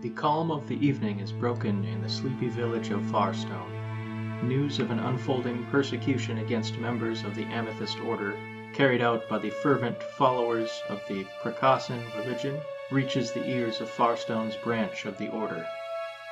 The calm of the evening is broken in the sleepy village of Farstone. News of an unfolding persecution against members of the Amethyst Order, carried out by the fervent followers of the Precaution religion, reaches the ears of Farstone's branch of the Order.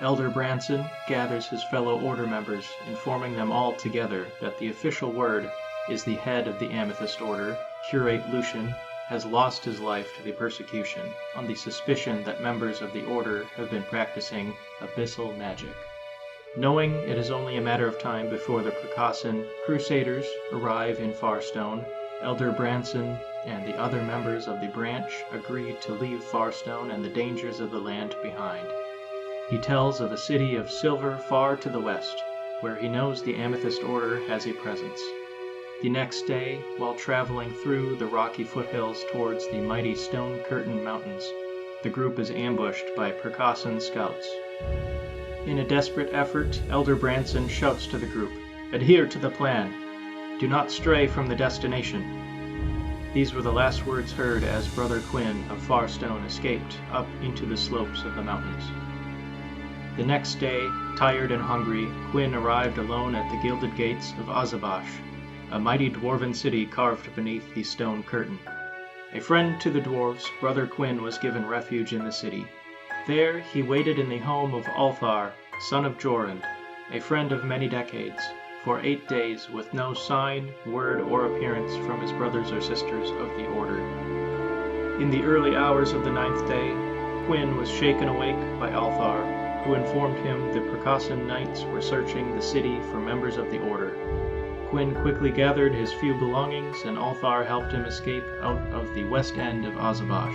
Elder Branson gathers his fellow Order members, informing them all together that the official word is the head of the Amethyst Order, Curate Lucian, has lost his life to the persecution on the suspicion that members of the Order have been practicing abyssal magic. Knowing it is only a matter of time before the Precaution Crusaders arrive in Farstone, Elder Branson and the other members of the branch agree to leave Farstone and the dangers of the land behind. He tells of a city of silver far to the west, where he knows the Amethyst Order has a presence. The next day, while traveling through the rocky foothills towards the mighty Stone Curtain Mountains, the group is ambushed by Precaution scouts. In a desperate effort, Elder Branson shouts to the group, "Adhere to the plan. Do not stray from the destination." These were the last words heard as Brother Quinn of Farstone escaped up into the slopes of the mountains. The next day, tired and hungry, Quinn arrived alone at the gilded gates of Azabash, a mighty dwarven city carved beneath the stone curtain. A friend to the dwarves, Brother Quinn was given refuge in the city. There he waited in the home of Althar, son of Jorund, a friend of many decades, for 8 days with no sign, word, or appearance from his brothers or sisters of the Order. In the early hours of the 9th day, Quinn was shaken awake by Althar, who informed him the Precaution Knights were searching the city for members of the Order. Quinn quickly gathered his few belongings, and Althar helped him escape out of the west end of Azabash,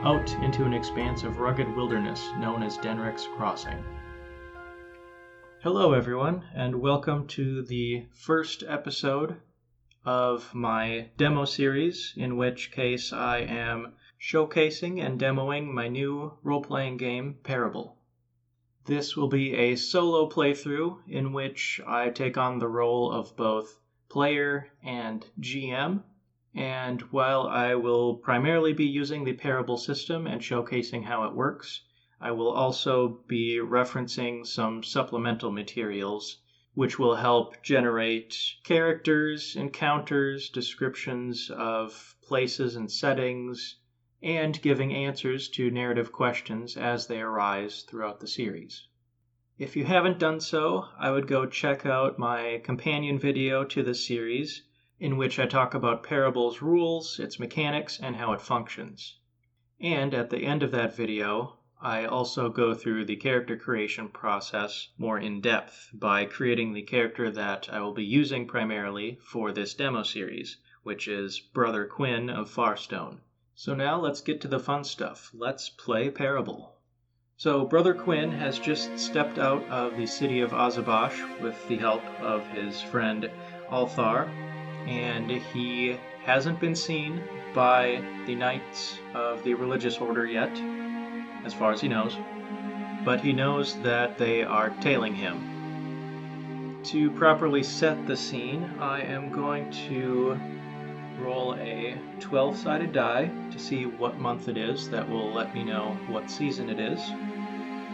out into an expanse of rugged wilderness known as Denrick's Crossing. Hello everyone, and welcome to the first episode of my demo series, in which case I am showcasing and demoing my new role-playing game, Parable. This will be a solo playthrough in which I take on the role of both player and GM, and while I will primarily be using the Parable system and showcasing how it works, I will also be referencing some supplemental materials which will help generate characters, encounters, descriptions of places and settings, and giving answers to narrative questions as they arise throughout the series. If you haven't done so, I would go check out my companion video to this series, in which I talk about Parable's rules, its mechanics, and how it functions. And at the end of that video, I also go through the character creation process more in depth by creating the character that I will be using primarily for this demo series, which is Brother Quinn of Farstone. So now let's get to the fun stuff. Let's play Parable. So Brother Quinn has just stepped out of the city of Azabash with the help of his friend Althar, and he hasn't been seen by the Knights of the Religious Order yet, as far as he knows, but he knows that they are tailing him. To properly set the scene, I am going to roll a 12-sided die to see what month it is. That will let me know what season it is.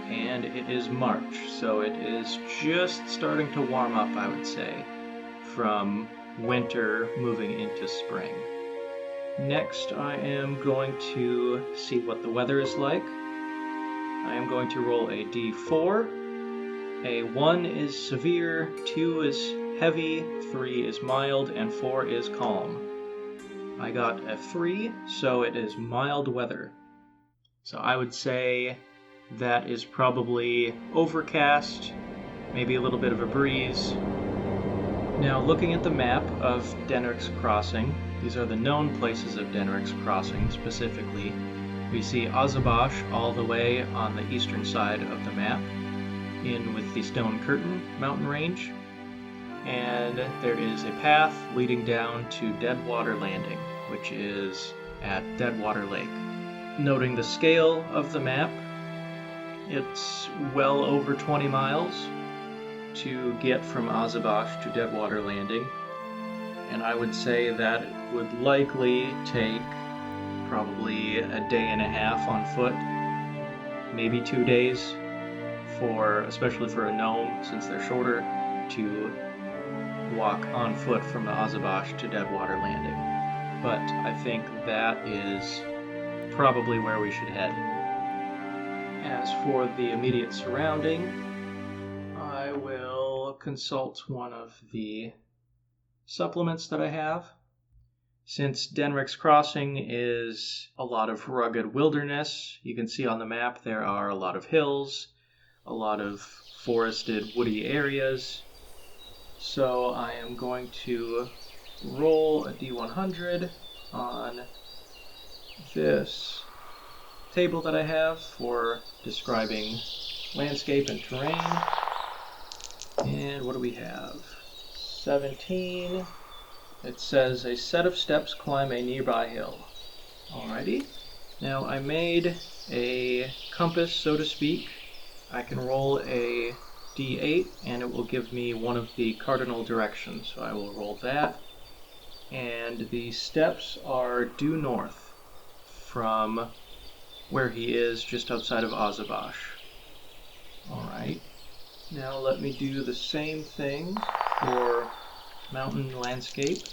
And it is March, so it is just starting to warm up, I would say, from winter moving into spring. Next, I am going to see what the weather is like. I am going to roll a d4. A 1 is severe, 2 is heavy, 3 is mild, and 4 is calm. I got a 3, so it is mild weather. So I would say that is probably overcast, maybe a little bit of a breeze. Now, looking at the map of Denrick's Crossing, these are the known places of Denrick's Crossing specifically. We see Azabash all the way on the eastern side of the map, in with the Stone Curtain mountain range, and there is a path leading down to Deadwater Landing, which is at Deadwater Lake. Noting the scale of the map, it's well over 20 miles to get from Azabash to Deadwater Landing, and I would say that it would likely take probably a day and a half on foot. maybe 2 days, especially for a gnome, since they're shorter, to walk on foot from the Azabash to Deadwater Landing. But I think that is probably where we should head. As for the immediate surrounding, I will consult one of the supplements that I have. Since Denrick's Crossing is a lot of rugged wilderness, you can see on the map there are a lot of hills, a lot of forested, woody areas. So I am going to roll a D100 on this table that I have for describing landscape and terrain. And what do we have? 17. It says a set of steps climb a nearby hill. Alrighty. Now I made a compass, so to speak. I can roll a D8 and it will give me one of the cardinal directions. So I will roll that. And the steps are due north from where he is, just outside of Azabash. Alright. Now let me do the same thing for mountain landscape.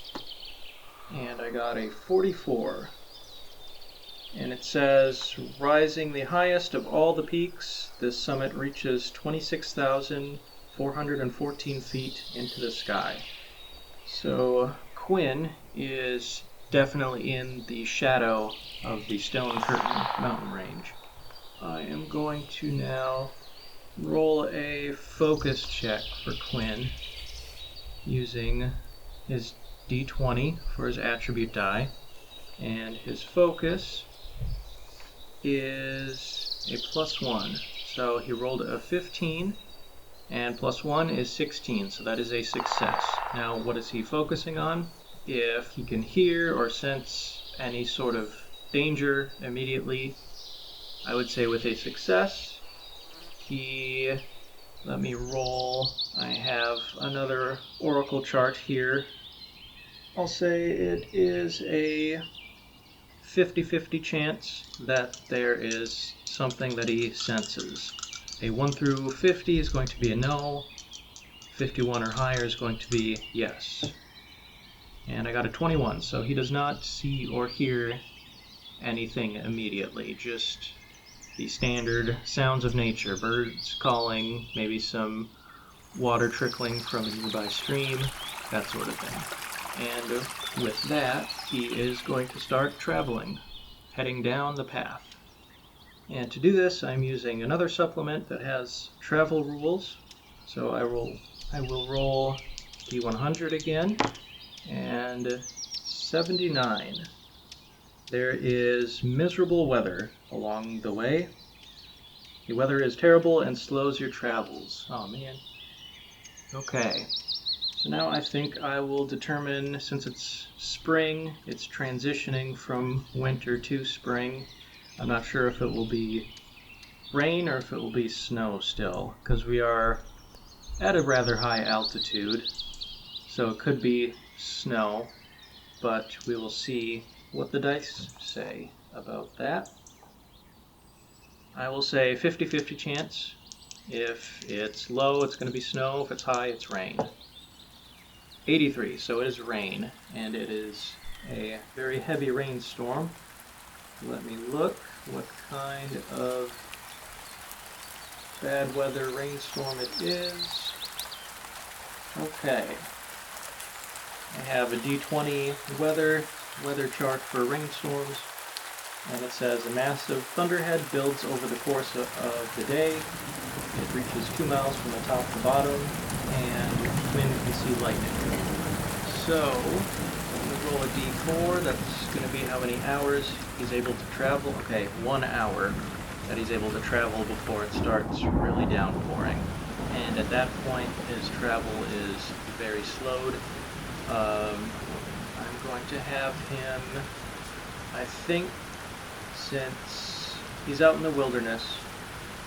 And I got a 44. And it says, rising the highest of all the peaks, this summit reaches 26,414 feet into the sky. So Quinn is definitely in the shadow of the Stone Curtain mountain range. I am going to now roll a focus check for Quinn using his D20 for his attribute die, and his focus is a +1. So he rolled a 15, and +1 is 16, so that is a success. Now, what is he focusing on? If he can hear or sense any sort of danger immediately, I would say with a success, let me roll. I have another oracle chart here. I'll say it is a 50-50 chance that there is something that he senses. A 1 through 50 is going to be a no. 51 or higher is going to be yes. And I got a 21, so he does not see or hear anything immediately, just the standard sounds of nature, birds calling, maybe some water trickling from a nearby stream, that sort of thing. And with that, he is going to start traveling, heading down the path. And to do this, I'm using another supplement that has travel rules. So I will roll D100 again, and 79. There is miserable weather along the way. The weather is terrible and slows your travels. Oh man. Okay. So now I think I will determine, since it's spring, it's transitioning from winter to spring. I'm not sure if it will be rain or if it will be snow still, because we are at a rather high altitude, so it could be snow, but we will see what the dice say about that. I will say 50-50 chance. If it's low, it's going to be snow. If it's high, it's rain. 83, so it is rain, and it is a very heavy rainstorm. Let me look what kind of bad weather rainstorm it is. Okay. I have a D20 weather chart for rainstorms, and it says a massive thunderhead builds over the course of the day. It reaches 2 miles from the top to bottom, and wind can see lightning. So, let me roll a D4. That's going to be how many hours he's able to travel. Okay, 1 hour that he's able to travel before it starts really downpouring. And at that point, his travel is very slowed. I'm going to have him, I think, since he's out in the wilderness,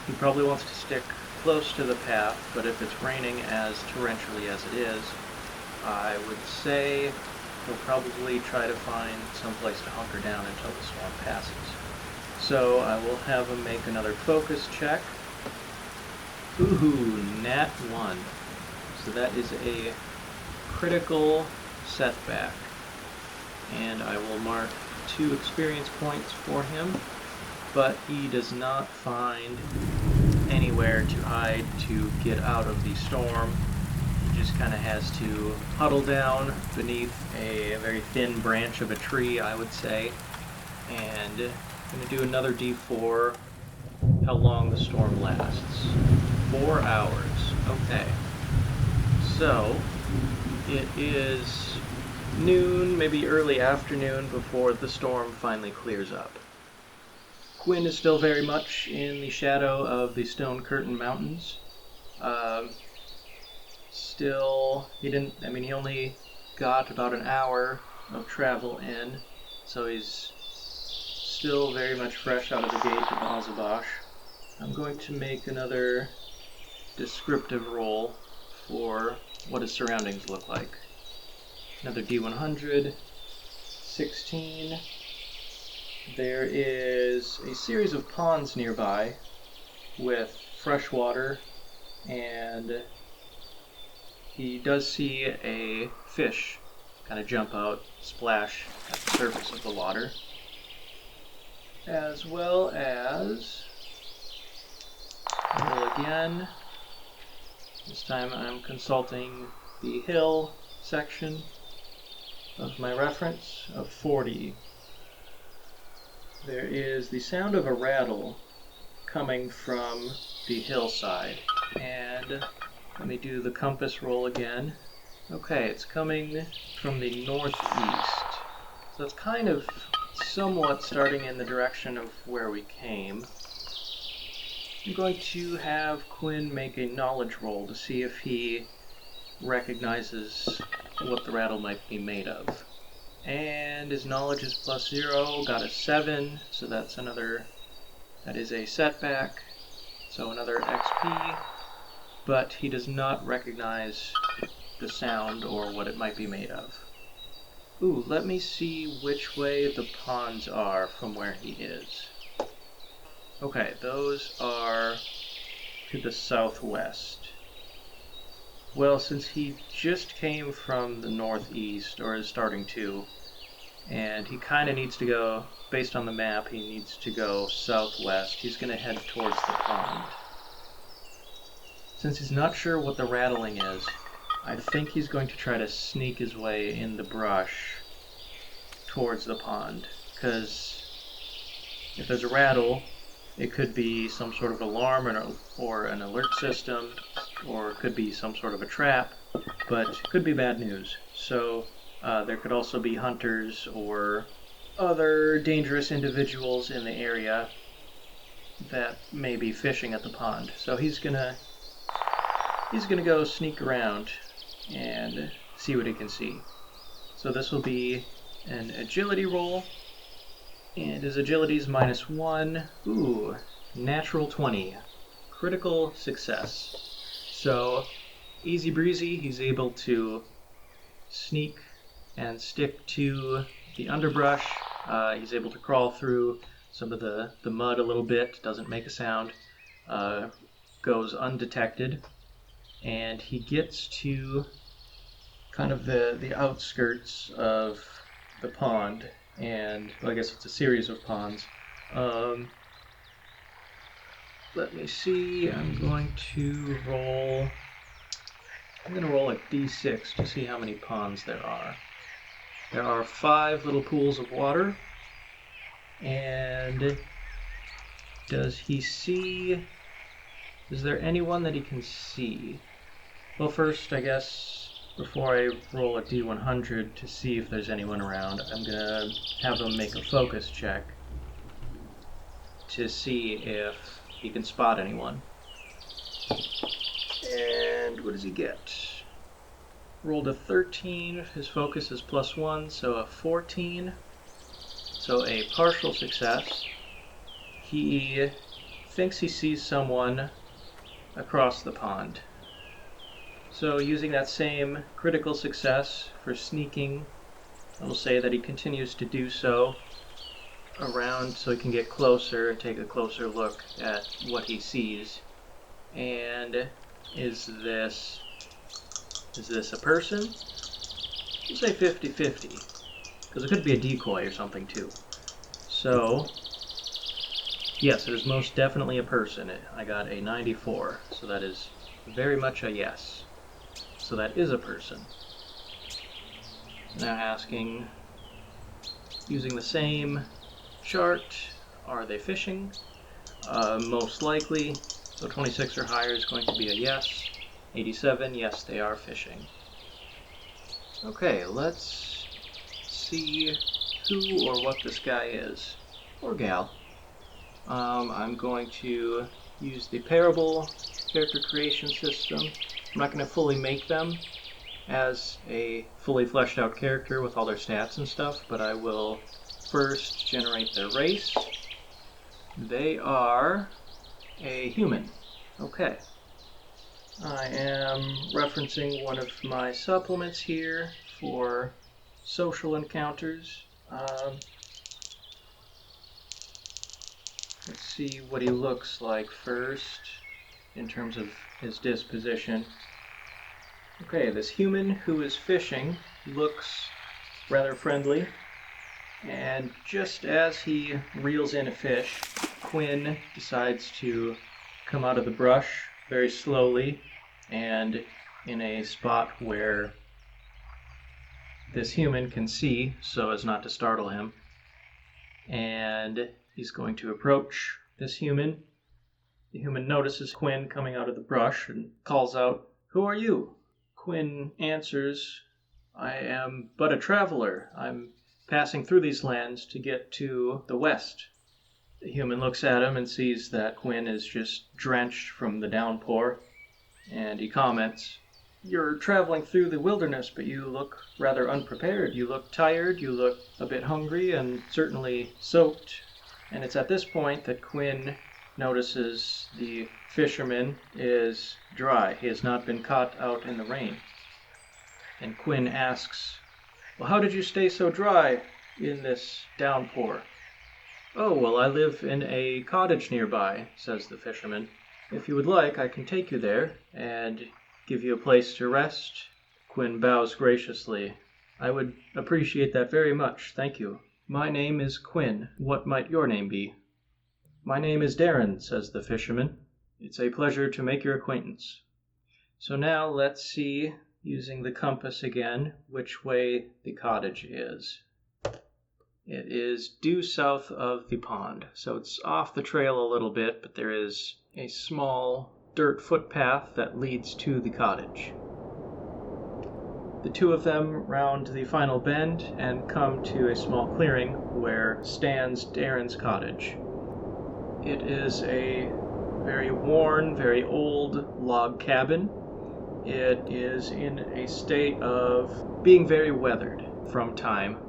he probably wants to stick close to the path, but if it's raining as torrentially as it is, I would say he'll probably try to find some place to hunker down until the storm passes. So I will have him make another focus check. Ooh, nat 1. So that is a critical setback. And I will mark 2 experience points for him, but he does not find anywhere to hide to get out of the storm. He just kind of has to huddle down beneath a very thin branch of a tree, I would say. And I'm going to do another d4, how long the storm lasts. 4 hours. Okay. So, it is noon, maybe early afternoon, before the storm finally clears up. Quinn is still very much in the shadow of the Stone Curtain Mountains. He only got about an hour of travel in, so he's still very much fresh out of the gate of Azabash. I'm going to make another descriptive roll for what his surroundings look like. Another D100, 16. There is a series of ponds nearby with fresh water, and he does see a fish kind of jump out, splash at the surface of the water, as well as, roll again. This time I'm consulting the hill section of my reference of 40. There is the sound of a rattle coming from the hillside, and let me do the compass roll again. Okay, it's coming from the northeast, so it's kind of somewhat starting in the direction of where we came. I'm going to have Quinn make a knowledge roll to see if he recognizes what the rattle might be made of. And his knowledge is +0, got a 7, so that is a setback, so another XP, but he does not recognize the sound or what it might be made of. Ooh, let me see which way the ponds are from where he is. Okay, those are to the southwest. Well, since he just came from the northeast, or is starting to, and he kind of needs to go, based on the map, he needs to go southwest. He's going to head towards the pond. Since he's not sure what the rattling is, I think he's going to try to sneak his way in the brush towards the pond, because if there's a rattle, it could be some sort of alarm or an alert system, or it could be some sort of a trap, but it could be bad news. So there could also be hunters or other dangerous individuals in the area that may be fishing at the pond. So he's gonna go sneak around and see what he can see. So this will be an agility roll, and his agility is -1. Ooh, natural 20. Critical success. So, easy breezy, he's able to sneak and stick to the underbrush. He's able to crawl through some of the mud a little bit, doesn't make a sound, goes undetected, and he gets to kind of the outskirts of the pond. And well, I guess it's a series of ponds. Let me see. I'm going to roll a d6 to see how many ponds there are. There are 5 little pools of water. And is there anyone that he can see? Well, first, I guess, before I roll a d100 to see if there's anyone around, I'm going to have him make a focus check to see if he can spot anyone. And what does he get? Rolled a 13, his focus is +1, so a 14. So a partial success. He thinks he sees someone across the pond. So using that same critical success for sneaking, I will say that he continues to do so. around so he can get closer and take a closer look at what he sees. And is this a person? We'll say 50-50, because it could be a decoy or something too. So, yes, it is most definitely a person. I got a 94, so that is very much a yes. So that is a person. Now asking, using the same chart, are they fishing? Most likely, so 26 or higher is going to be a yes. 87, yes, they are fishing. Okay, let's see who or what this guy is, or gal. I'm going to use the Parable character creation system. I'm not going to fully make them as a fully fleshed out character with all their stats and stuff, but I will first generate their race. They are a human. Okay. I am referencing one of my supplements here for social encounters. Let's see what he looks like first in terms of his disposition. Okay, this human who is fishing looks rather friendly, and just as he reels in a fish, Quinn decides to come out of the brush very slowly and in a spot where this human can see so as not to startle him. And he's going to approach this human. The human notices Quinn coming out of the brush and calls out, "Who are you?" Quinn answers, "I am but a traveler. I'm passing through these lands to get to the west." The human looks at him and sees that Quinn is just drenched from the downpour, and he comments, "You're traveling through the wilderness, but you look rather unprepared. You look tired, you look a bit hungry, and certainly soaked." And it's at this point that Quinn notices the fisherman is dry. He has not been caught out in the rain. And Quinn asks, "Well, how did you stay so dry in this downpour?" "Oh, well, I live in a cottage nearby," says the fisherman. "If you would like, I can take you there and give you a place to rest." Quinn bows graciously. "I would appreciate that very much, thank you. My name is Quinn. What might your name be?" "My name is Darren," says the fisherman. "It's a pleasure to make your acquaintance." So now let's see, using the compass again, which way the cottage is. It is due south of the pond, so it's off the trail a little bit, but there is a small dirt footpath that leads to the cottage. The two of them round the final bend and come to a small clearing where stands Darren's cottage. It is a very worn, very old log cabin. It is in a state of being very weathered from time.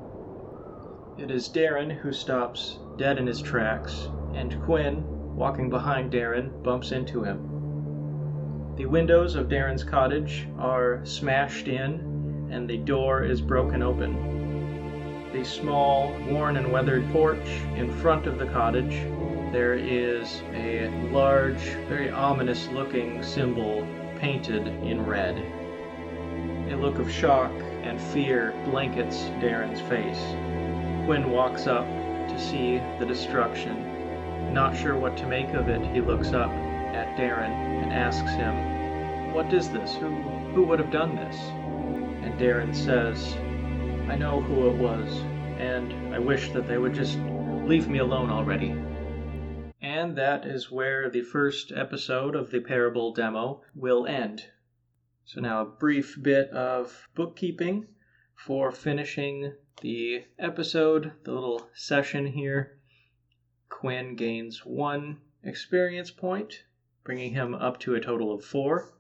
It is Darren who stops dead in his tracks, and Quinn, walking behind Darren, bumps into him. The windows of Darren's cottage are smashed in, and the door is broken open. The small, worn and weathered porch in front of the cottage, there is a large, very ominous-looking symbol painted in red. A look of shock and fear blankets Darren's face. Quinn walks up to see the destruction. Not sure what to make of it, he looks up at Darren and asks him, "What is this? Who would have done this?" And Darren says, "I know who it was, and I wish that they would just leave me alone already." And that is where the first episode of the Parable demo will end. So now a brief bit of bookkeeping for finishing the episode, the little session here. Quinn gains 1 experience point, bringing him up to a total of 4.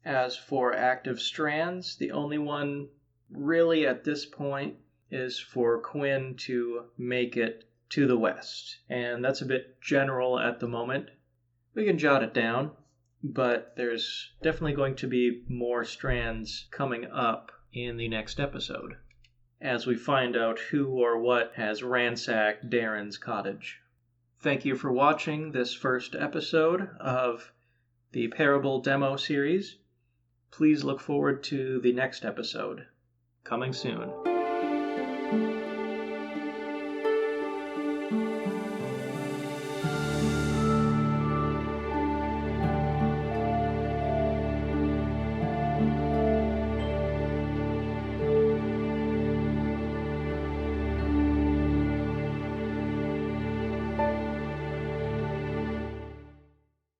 As for active strands, the only one really at this point is for Quinn to make it to the west. And that's a bit general at the moment. We can jot it down, but there's definitely going to be more strands coming up in the next episode. as we find out who or what has ransacked Darren's cottage. Thank you for watching this first episode of the Parable demo series. Please look forward to the next episode, coming soon.